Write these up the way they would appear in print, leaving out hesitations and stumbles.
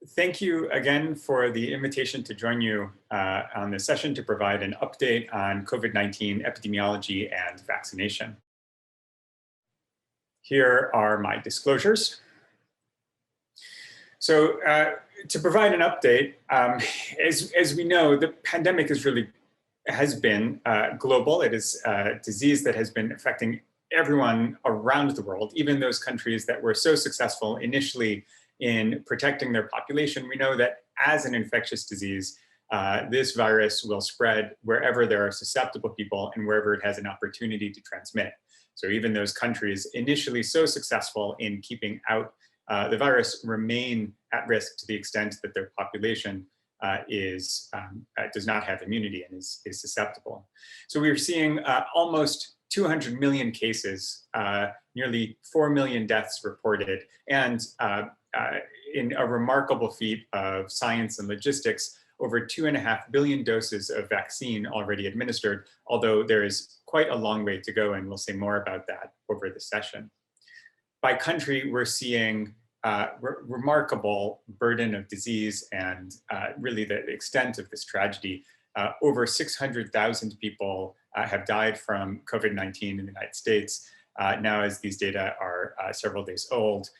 Thank you again for the invitation to join you on this session to provide an update on COVID-19 epidemiology and vaccination. Here are my disclosures. So to provide an update, as we know, the pandemic has been global. It is a disease that has been affecting everyone around the world, even those countries that were so successful initially in protecting their population. We know that as an infectious disease, this virus will spread wherever there are susceptible people and wherever it has an opportunity to transmit. So even those countries initially so successful in keeping out the virus remain at risk to the extent that their population does not have immunity and is susceptible. So we're seeing almost 200 million cases, nearly 4 million deaths reported, and in a remarkable feat of science and logistics, over 2.5 billion doses of vaccine already administered, although there is quite a long way to go, and we'll say more about that over the session. By country, we're seeing remarkable burden of disease and really the extent of this tragedy. Over 600,000 people have died from COVID-19 in the United States. Now, as these data are several days old,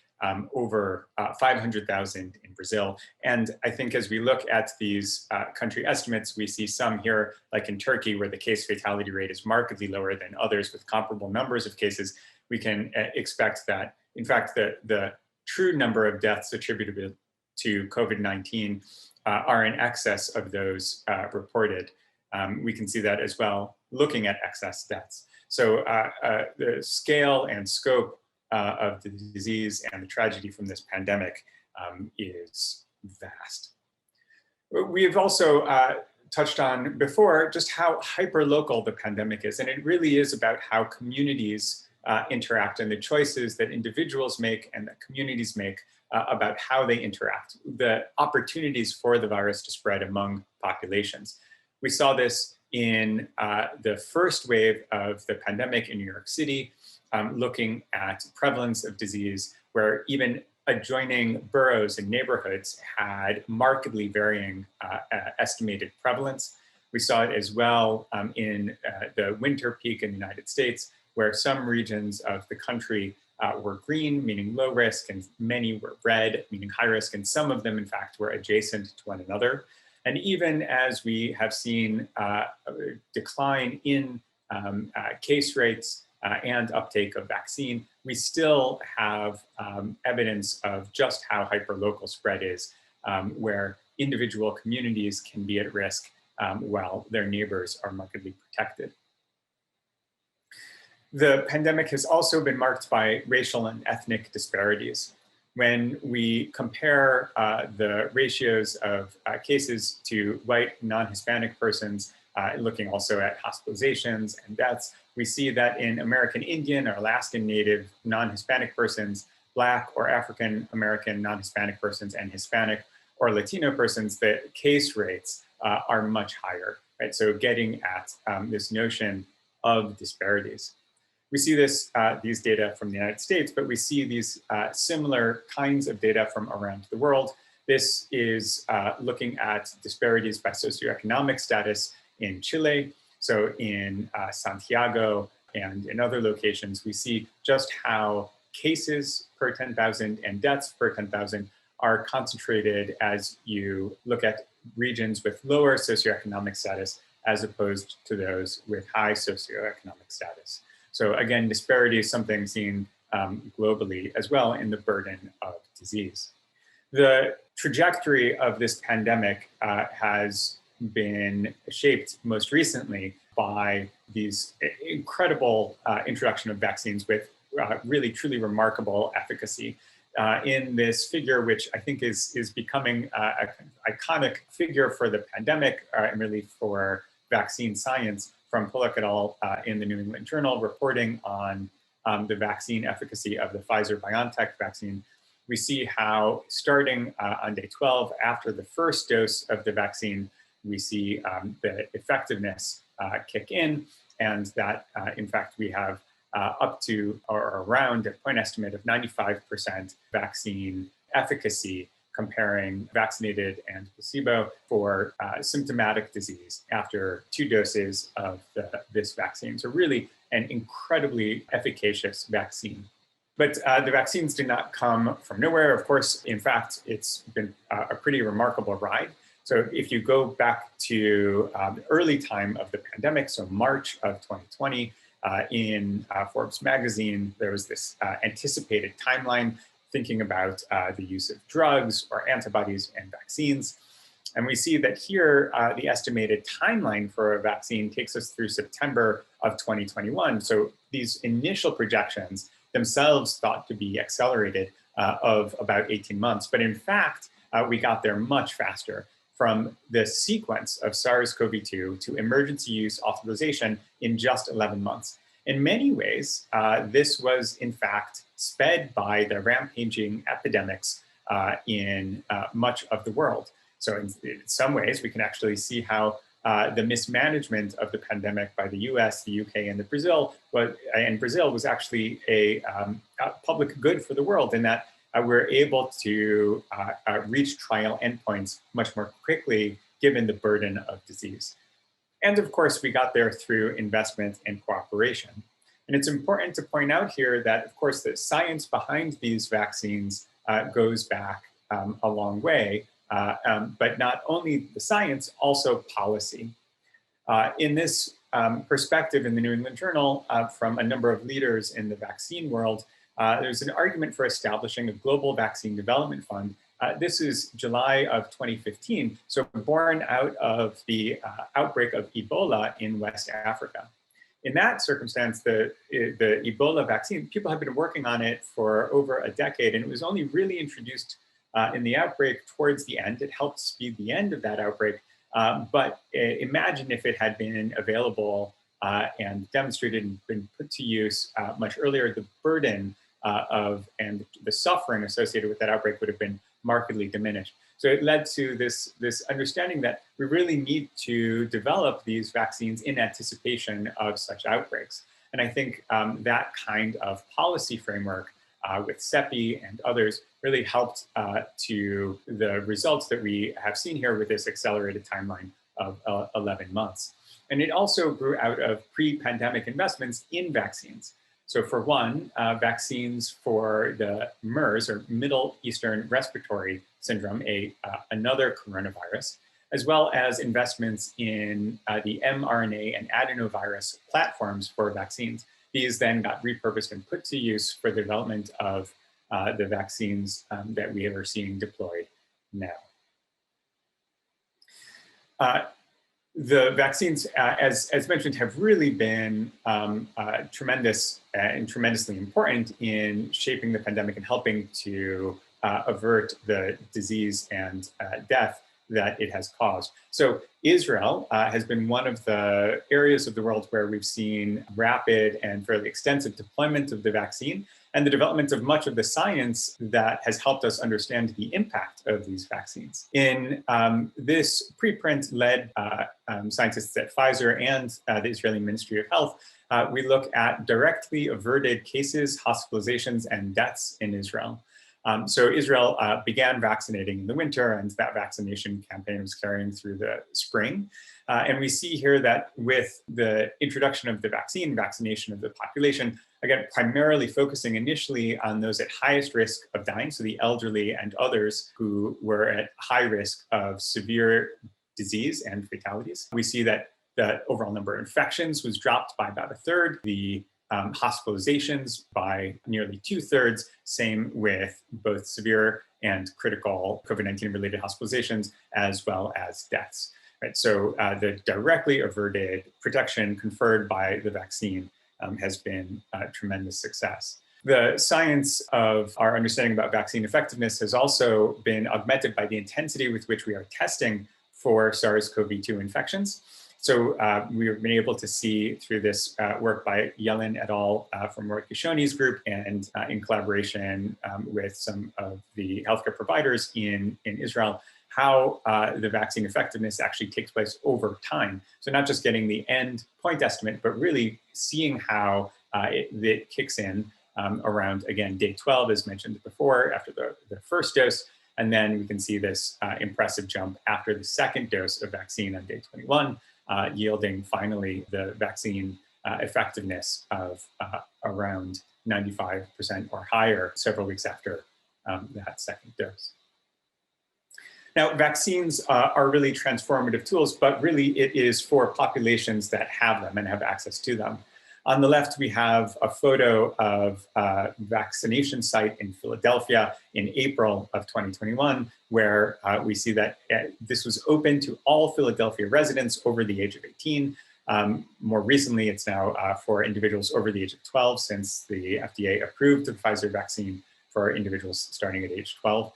over 500,000 in Brazil. And I think as we look at these country estimates, we see some here, like in Turkey, where the case fatality rate is markedly lower than others with comparable numbers of cases. We can expect that, in fact, the true number of deaths attributable to COVID-19 are in excess of those reported. We can see that as well, looking at excess deaths. So the scale and scope of the disease and the tragedy from this pandemic is vast. We have also touched on before just how hyperlocal the pandemic is, and it really is about how communities interact and the choices that individuals make and that communities make about how they interact, the opportunities for the virus to spread among populations. We saw this in the first wave of the pandemic in New York City, looking at prevalence of disease, where even adjoining boroughs and neighborhoods had markedly varying estimated prevalence. We saw it as well in the winter peak in the United States, where some regions of the country were green, meaning low risk, and many were red, meaning high risk, and some of them, in fact, were adjacent to one another. And even as we have seen a decline in case rates and uptake of vaccine, we still have evidence of just how hyperlocal spread is, where individual communities can be at risk while their neighbors are markedly protected. The pandemic has also been marked by racial and ethnic disparities. When we compare the ratios of cases to white non-Hispanic persons, looking also at hospitalizations and deaths, we see that in American Indian or Alaskan Native non-Hispanic persons, Black or African American non-Hispanic persons, and Hispanic or Latino persons, the case rates are much higher, right? So getting at this notion of disparities. We see these data from the United States, but we see these similar kinds of data from around the world. This is looking at disparities by socioeconomic status in Chile. So in Santiago and in other locations, we see just how cases per 10,000 and deaths per 10,000 are concentrated as you look at regions with lower socioeconomic status as opposed to those with high socioeconomic status. So again, disparity is something seen globally as well in the burden of disease. The trajectory of this pandemic has been shaped most recently by these incredible introduction of vaccines with really truly remarkable efficacy. In this figure, which I think is becoming an iconic figure for the pandemic and really for vaccine science, from Pollock et al. In the New England Journal, reporting on the vaccine efficacy of the Pfizer-BioNTech vaccine. We see how starting on day 12, after the first dose of the vaccine, we see the effectiveness kick in, and that in fact we have up to or around a point estimate of 95% vaccine efficacy comparing vaccinated and placebo for symptomatic disease after 2 doses of this vaccine. So really an incredibly efficacious vaccine. But the vaccines did not come from nowhere. Of course, in fact, it's been a pretty remarkable ride. So if you go back to the early time of the pandemic, so March of 2020, in Forbes magazine, there was this anticipated timeline thinking about the use of drugs or antibodies and vaccines. And we see that here, the estimated timeline for a vaccine takes us through September of 2021. So these initial projections themselves thought to be accelerated of about 18 months. But in fact, we got there much faster, from the sequence of SARS-CoV-2 to emergency use authorization in just 11 months. In many ways, this was in fact sped by the rampaging epidemics in much of the world. So in some ways, we can actually see how the mismanagement of the pandemic by the US, the UK, and Brazil was actually a public good for the world, in that we're able to reach trial endpoints much more quickly given the burden of disease. And of course, we got there through investment and cooperation. And it's important to point out here that, of course, the science behind these vaccines goes back a long way, but not only the science, also policy. In this perspective in the New England Journal, from a number of leaders in the vaccine world, there's an argument for establishing a global vaccine development fund. This is July of 2015, so born out of the outbreak of Ebola in West Africa. In that circumstance, the Ebola vaccine, people have been working on it for over a decade, and it was only really introduced in the outbreak towards the end. It helped speed the end of that outbreak, but imagine if it had been available and demonstrated and been put to use much earlier, the burden and the suffering associated with that outbreak would have been markedly diminished. So it led to this understanding that we really need to develop these vaccines in anticipation of such outbreaks. And I think that kind of policy framework with CEPI and others really helped to the results that we have seen here with this accelerated timeline of 11 months. And it also grew out of pre-pandemic investments in vaccines. So for one, vaccines for the MERS, or Middle Eastern Respiratory Syndrome, another coronavirus, as well as investments in the mRNA and adenovirus platforms for vaccines. These then got repurposed and put to use for the development of the vaccines that we are seeing deployed now. The vaccines, as mentioned, have really been tremendous and tremendously important in shaping the pandemic and helping to avert the disease and death that it has caused. So Israel has been one of the areas of the world where we've seen rapid and fairly extensive deployment of the vaccine, and the development of much of the science that has helped us understand the impact of these vaccines. In this preprint led scientists at Pfizer and the Israeli Ministry of Health, we look at directly averted cases, hospitalizations, and deaths in Israel. So Israel began vaccinating in the winter, and that vaccination campaign was carrying through the spring. And we see here that with the introduction of the vaccination of the population, again, primarily focusing initially on those at highest risk of dying, so the elderly and others who were at high risk of severe disease and fatalities. We see that the overall number of infections was dropped by about 1/3, the hospitalizations by nearly 2/3, same with both severe and critical COVID-19 related hospitalizations, as well as deaths. Right? So the directly averted protection conferred by the vaccine has been a tremendous success. The science of our understanding about vaccine effectiveness has also been augmented by the intensity with which we are testing for SARS-CoV-2 infections. So we've been able to see through this work by Yellen et al. From Roy Kishoni's group, and in collaboration with some of the healthcare providers in Israel, how the vaccine effectiveness actually takes place over time. So not just getting the end point estimate, but really seeing how it kicks in around, again, day 12, as mentioned before, after the first dose, And then we can see this impressive jump after the second dose of vaccine on day 21, yielding finally the vaccine effectiveness of around 95% or higher several weeks after that second dose. Now, vaccines are really transformative tools, but really it is for populations that have them and have access to them. On the left, we have a photo of a vaccination site in Philadelphia in April of 2021, where we see that this was open to all Philadelphia residents over the age of 18. More recently, it's now for individuals over the age of 12, since the FDA approved the Pfizer vaccine for individuals starting at age 12.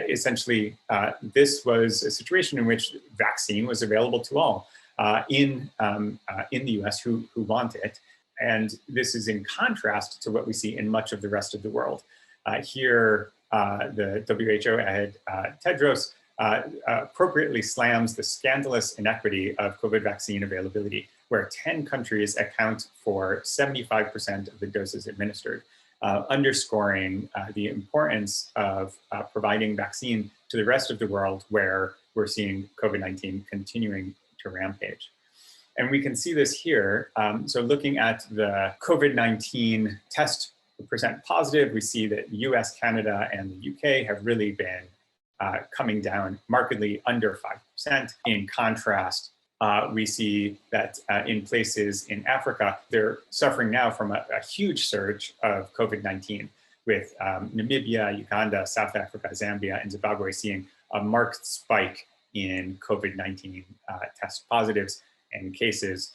Essentially, this was a situation in which vaccine was available to all in the US who want it. And this is in contrast to what we see in much of the rest of the world. Here, the WHO head, Tedros, appropriately slams the scandalous inequity of COVID vaccine availability, where 10 countries account for 75% of the doses administered, underscoring the importance of providing vaccine to the rest of the world, where we're seeing COVID-19 continuing to rampage. And we can see this here. So looking at the COVID-19 test percent positive, we see that US, Canada, and the UK have really been coming down markedly under 5%. In contrast, we see that in places in Africa, they're suffering now from a huge surge of COVID-19, with Namibia, Uganda, South Africa, Zambia, and Zimbabwe seeing a marked spike in COVID-19 test positives and cases,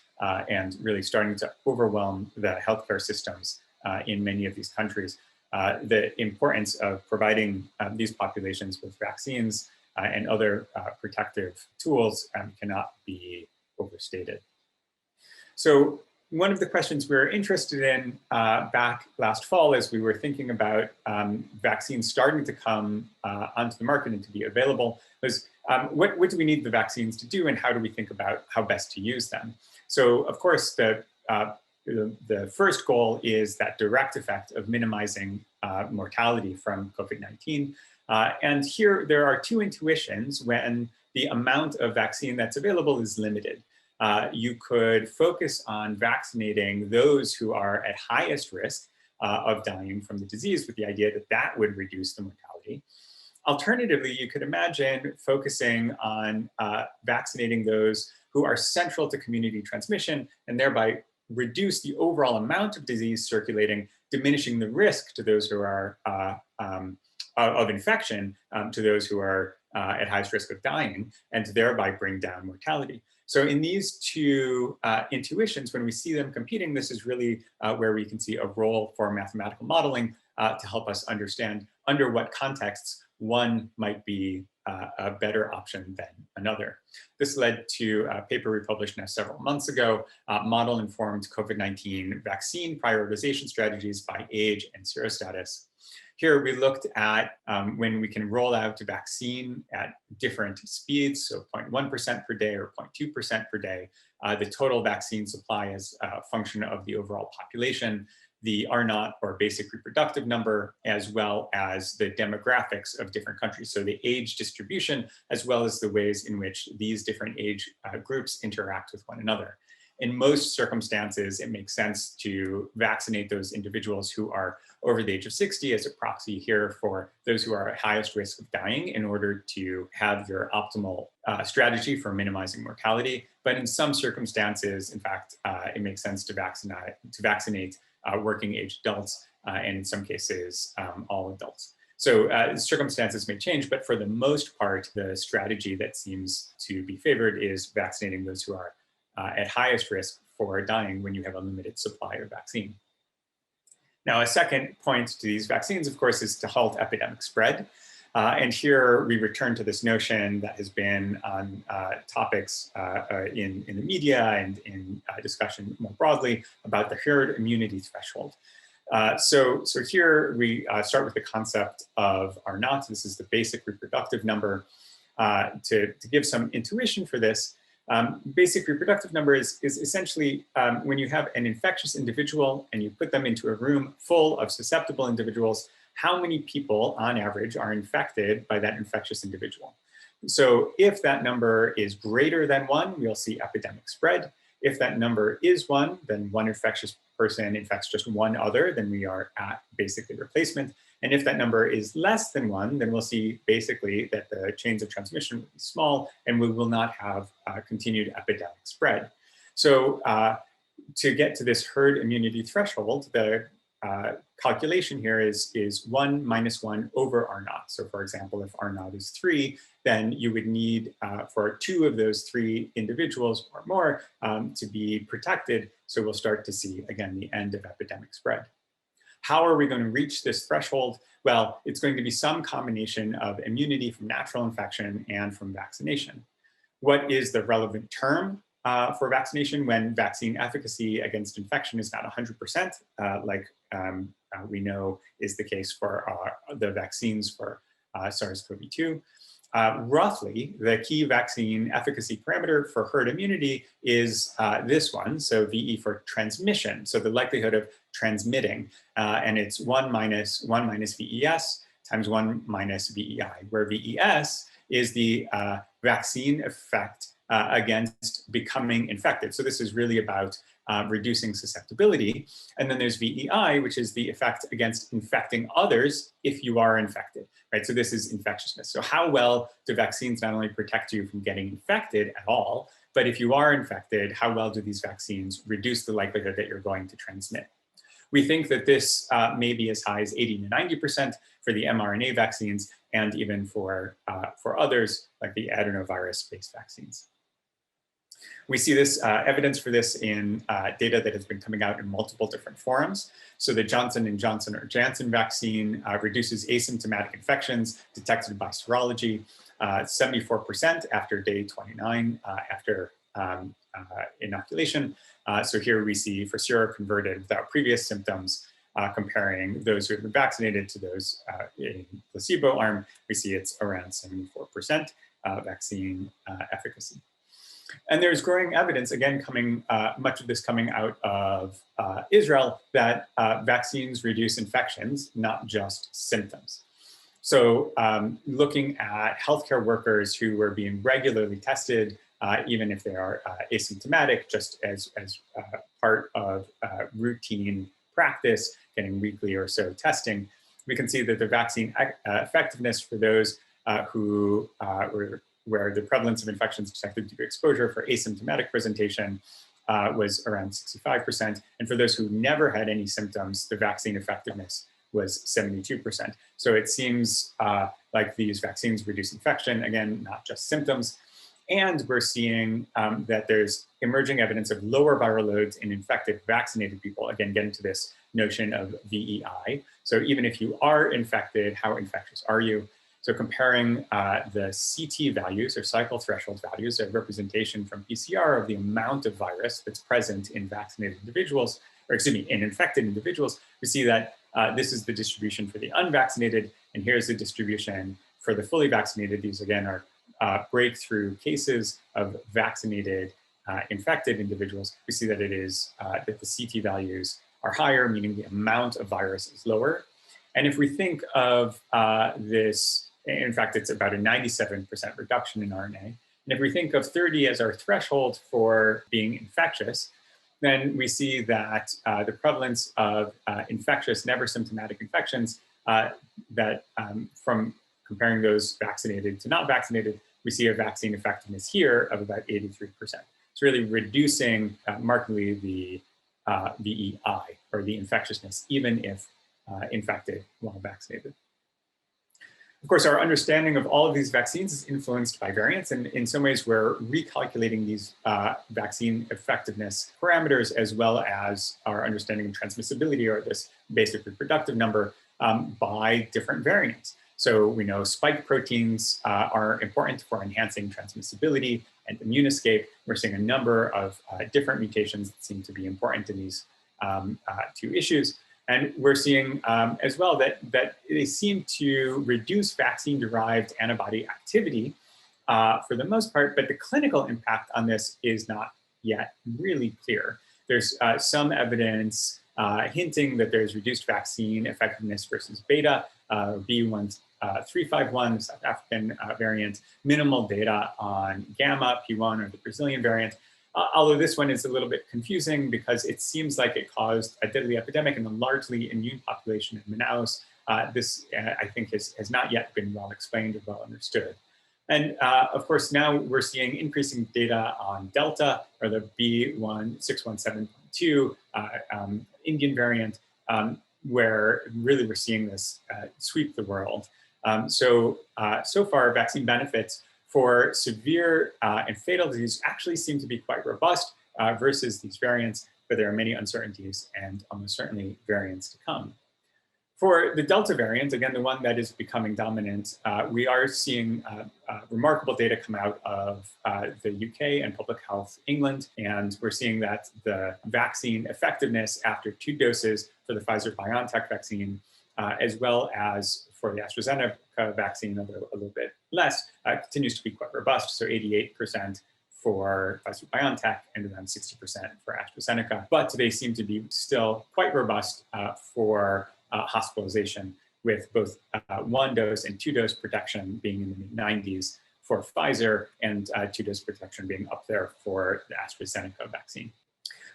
and really starting to overwhelm the healthcare systems in many of these countries. The importance of providing these populations with vaccines and other protective tools cannot be overstated. So one of the questions we were interested in back last fall, as we were thinking about vaccines starting to come onto the market and to be available, was what do we need the vaccines to do, and how do we think about how best to use them? So of course, the first goal is that direct effect of minimizing mortality from COVID-19. And here there are two intuitions when the amount of vaccine that's available is limited. You could focus on vaccinating those who are at highest risk of dying from the disease, with the idea that that would reduce the mortality. Alternatively, you could imagine focusing on vaccinating those who are central to community transmission, and thereby reduce the overall amount of disease circulating, diminishing the risk to those who are of infection, to those who are at highest risk of dying, and thereby bring down mortality. So in these two intuitions, when we see them competing, this is really where we can see a role for mathematical modeling to help us understand under what contexts one might be a better option than another. This led to a paper we published now several months ago, model-informed COVID-19 vaccine prioritization strategies by age and serostatus. Here we looked at when we can roll out a vaccine at different speeds, so 0.1% per day or 0.2% per day, the total vaccine supply as a function of the overall population, the R0 or basic reproductive number, as well as the demographics of different countries. So the age distribution, as well as the ways in which these different age groups interact with one another. In most circumstances, it makes sense to vaccinate those individuals who are over the age of 60 as a proxy here for those who are at highest risk of dying, in order to have your optimal strategy for minimizing mortality. But in some circumstances, in fact, it makes sense to vaccinate working age adults, and in some cases, all adults. So circumstances may change, but for the most part, the strategy that seems to be favored is vaccinating those who are at highest risk for dying when you have a limited supply of vaccine. Now, a second point to these vaccines, of course, is to halt epidemic spread. And here we return to this notion that has been on topics in the media and in discussion more broadly about the herd immunity threshold. So here we start with the concept of R0. This is the basic reproductive number. To give some intuition for this, basic reproductive number is essentially when you have an infectious individual and you put them into a room full of susceptible individuals, how many people on average are infected by that infectious individual. So if that number is greater than 1, we'll see epidemic spread. If that number is 1, then one infectious person infects just one other, then we are at basically replacement. And if that number is less than 1, then we'll see basically that the chains of transmission will be small and we will not have continued epidemic spread. So to get to this herd immunity threshold, the calculation here is 1 minus 1 over R naught. So for example, if R naught is 3, then you would need for 2 of those 3 individuals or more to be protected. So we'll start to see, again, the end of epidemic spread. How are we going to reach this threshold? Well, it's going to be some combination of immunity from natural infection and from vaccination. What is the relevant term for vaccination when vaccine efficacy against infection is not 100%, like we know is the case for the vaccines for SARS-CoV-2? Roughly, the key vaccine efficacy parameter for herd immunity is this one, so VE for transmission, so the likelihood of transmitting, and it's 1 minus VES times 1 minus VEI, where VES is the vaccine effect against becoming infected. So this is really about reducing susceptibility. And then there's VEI, which is the effect against infecting others if you are infected, right? So this is infectiousness. So how well do vaccines not only protect you from getting infected at all, but if you are infected, how well do these vaccines reduce the likelihood that you're going to transmit? We think that this may be as high as 80 to 90% for the mRNA vaccines, and even for others like the adenovirus-based vaccines. We see this evidence for this in data that has been coming out in multiple different forums. So the Johnson & Johnson or Janssen vaccine reduces asymptomatic infections detected by serology 74% after day 29 after inoculation. So here we see for seroconverted without previous symptoms, comparing those who have been vaccinated to those in placebo arm, we see it's around 74% vaccine efficacy. And there's growing evidence, again, much of this coming out of Israel, that vaccines reduce infections, not just symptoms. So looking at healthcare workers who were being regularly tested, even if they are asymptomatic, just as part of routine practice, getting weekly or so testing, we can see that the vaccine effectiveness for those who where the prevalence of infections detected due to exposure for asymptomatic presentation was around 65%. And for those who never had any symptoms, the vaccine effectiveness was 72%. So it seems like these vaccines reduce infection, again, not just symptoms. And we're seeing that there's emerging evidence of lower viral loads in infected vaccinated people, again, getting to this notion of VEI. So even if you are infected, how infectious are you? So comparing the CT values or cycle threshold values, a representation from PCR of the amount of virus that's present in vaccinated individuals, or excuse me, in infected individuals, we see that this is the distribution for the unvaccinated, and here's the distribution for the fully vaccinated. These again are breakthrough cases of vaccinated infected individuals. We see that it is that the CT values are higher, meaning the amount of virus is lower. And if we think of this, in fact, it's about a 97% reduction in RNA. And if we think of 30 as our threshold for being infectious, then we see that the prevalence of infectious, never symptomatic infections, from comparing those vaccinated to not vaccinated, we see a vaccine effectiveness here of about 83%. It's really reducing markedly the VEI, or the infectiousness, even if infected while vaccinated. Of course, our understanding of all of these vaccines is influenced by variants, and in some ways we're recalculating these vaccine effectiveness parameters, as well as our understanding of transmissibility, or this basic reproductive number, by different variants. So we know spike proteins are important for enhancing transmissibility and immune escape. We're seeing a number of different mutations that seem to be important in these two issues. And we're seeing as well that they seem to reduce vaccine-derived antibody activity for the most part, but the clinical impact on this is not yet really clear. There's some evidence hinting that there's reduced vaccine effectiveness versus beta, B1351, South African variant, minimal data on Gamma, P1, or the Brazilian variant. Although this one is a little bit confusing because it seems like it caused a deadly epidemic in a largely immune population in Manaus. This, I think, has not yet been well explained or well understood. And of course, now we're seeing increasing data on Delta, or the B1617.2 Indian variant, where really we're seeing this sweep the world. So far, vaccine benefits for severe and fatal disease actually seem to be quite robust versus these variants, but there are many uncertainties and almost certainly variants to come. For the Delta variant, again, the one that is becoming dominant, we are seeing remarkable data come out of the UK and Public Health England, and we're seeing that the vaccine effectiveness after 2 doses for the Pfizer-BioNTech vaccine, as well as for the AstraZeneca vaccine, although a little bit less, continues to be quite robust, so 88% for Pfizer-BioNTech and around 60% for AstraZeneca, but they seem to be still quite robust for hospitalization, with both 1-dose and 2-dose protection being in the mid-90s for Pfizer, and 2-dose protection being up there for the AstraZeneca vaccine.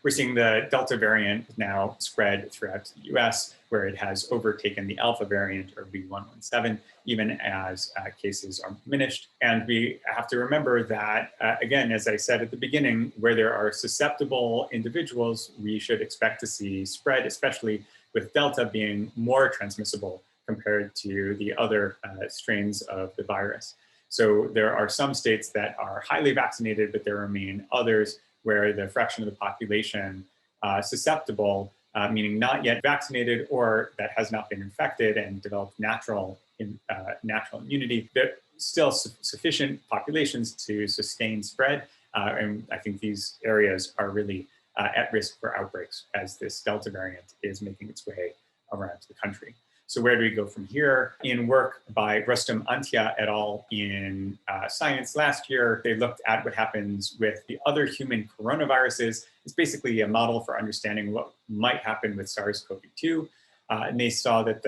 We're seeing the Delta variant now spread throughout the US, where it has overtaken the Alpha variant, or B117, even as cases are diminished. And we have to remember that, again, as I said at the beginning, where there are susceptible individuals, we should expect to see spread, especially with Delta being more transmissible compared to the other strains of the virus. So there are some states that are highly vaccinated, but there remain others where the fraction of the population susceptible, meaning not yet vaccinated or that has not been infected and developed natural immunity, there are still sufficient populations to sustain spread. And I think these areas are really at risk for outbreaks as this Delta variant is making its way around the country. So where do we go from here? In work by Rustam Antia et al. In Science last year, they looked at what happens with the other human coronaviruses. It's basically a model for understanding what might happen with SARS-CoV-2. And they saw that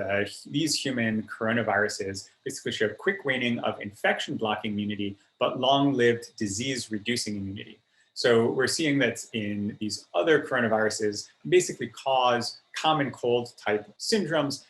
these human coronaviruses basically show quick waning of infection-blocking immunity, but long-lived disease-reducing immunity. So we're seeing that in these other coronaviruses basically cause common cold type syndromes,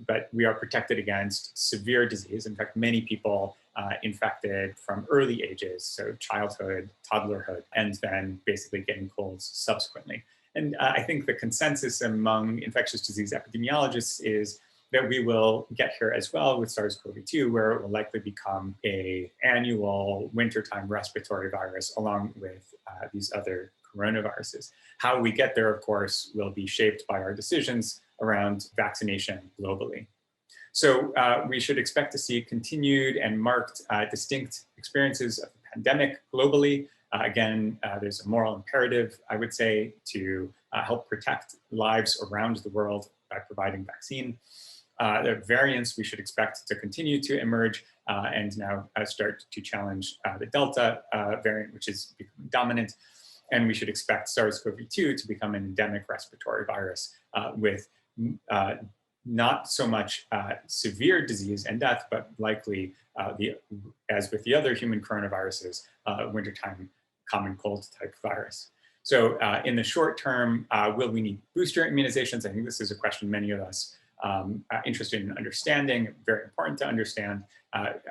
but we are protected against severe disease. In fact, many people infected from early ages, so childhood, toddlerhood, and then basically getting colds subsequently. And I think the consensus among infectious disease epidemiologists is that we will get here as well with SARS-CoV-2, where it will likely become an annual wintertime respiratory virus along with these other coronaviruses. How we get there, of course, will be shaped by our decisions around vaccination globally. So we should expect to see continued and marked distinct experiences of the pandemic globally. Again, there's a moral imperative, I would say, to help protect lives around the world by providing vaccine. The variants we should expect to continue to emerge and now start to challenge the Delta variant, which is becoming dominant. And we should expect SARS-CoV-2 to become an endemic respiratory virus with not so much severe disease and death, but likely, as with the other human coronaviruses, wintertime common cold type virus. So in the short term, will we need booster immunizations? I think this is a question many of us interested in understanding, very important to understand.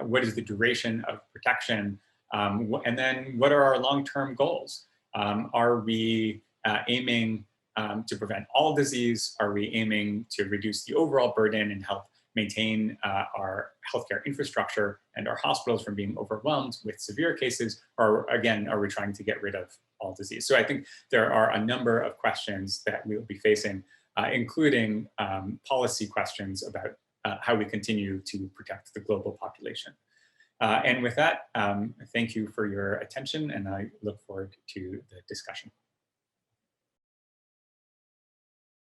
What is the duration of protection? And then what are our long-term goals? Are we aiming to prevent all disease? Are we aiming to reduce the overall burden and help maintain our healthcare infrastructure and our hospitals from being overwhelmed with severe cases? Or again, are we trying to get rid of all disease? So I think there are a number of questions that we'll be facing, including policy questions about how we continue to protect the global population. And with that, thank you for your attention, and I look forward to the discussion.